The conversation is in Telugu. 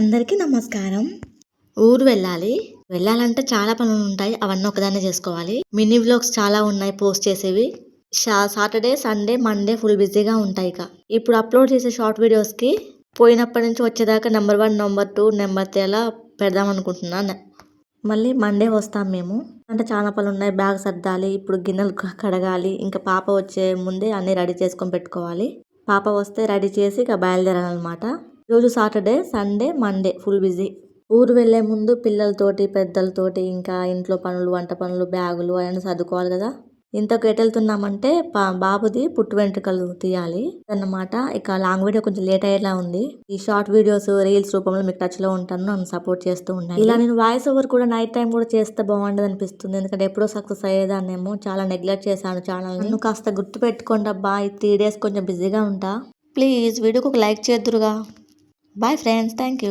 అందరికీ నమస్కారం. ఊరు వెళ్ళాలంటే చాలా పనులు ఉంటాయి. అవన్నీ ఒకదాన్నే చేసుకోవాలి. మినీ వ్లాగ్స్ చాలా ఉన్నాయి పోస్ట్ చేసేవి. సాటర్డే, సండే, మండే ఫుల్ బిజీగా ఉంటాయి. ఇప్పుడు అప్లోడ్ చేసే షార్ట్ వీడియోస్కి పోయినప్పటి నుంచి వచ్చేదాకా నెంబర్ 1, నెంబర్ 2, నెంబర్ 3 అలా పెడదాం అనుకుంటున్నాను. మళ్ళీ మండే వస్తాం మేము. అంటే చాలా పనులు ఉన్నాయి. బ్యాగ్ సర్దాలి, ఇప్పుడు గిన్నెలు కడగాలి. ఇంకా పాప వచ్చే ముందే అన్నీ రెడీ చేసుకొని పెట్టుకోవాలి. పాప వస్తే రెడీ చేసి ఇక బయలుదేరాలన్నమాట. రోజు Saturday, Sunday, Monday full busy. ఊరు వెళ్లే ముందు పిల్లలతోటి, పెద్దలతోటి ఇంకా ఇంట్లో పనులు, వంట పనులు, బ్యాగులు అవన్నీ సర్దుకోవాలి కదా. ఇంతకు ఎటు వెళ్తున్నామంటే బాబుది పుట్టు వెంట్రుకలు తీయాలి అన్నమాట. ఇక లాంగ్ వీడియో కొంచెం లేట్ అయ్యేలా ఉంది. ఈ షార్ట్ వీడియోస్, రీల్స్ రూపంలో మీకు టచ్ లో ఉంటాను. నన్ను సపోర్ట్ చేస్తూ ఉండండి. ఇలా నేను వాయిస్ ఓవర్ కూడా నైట్ టైం కూడా చేస్తే బాగుండదు అనిపిస్తుంది. ఎందుకంటే ఎప్పుడో సక్సెస్ అయ్యేదాన్నేమో. చాలా నెగ్లెక్ట్ చేశాను ఛానల్ ని. కాస్త గుర్తు పెట్టుకోండి అబ్బా. ఈ 3 days కొంచెం బిజీగా ఉంటా. ప్లీజ్ వీడియోకి ఒక లైక్ చేద్దురుగా. Bye friends, thank you.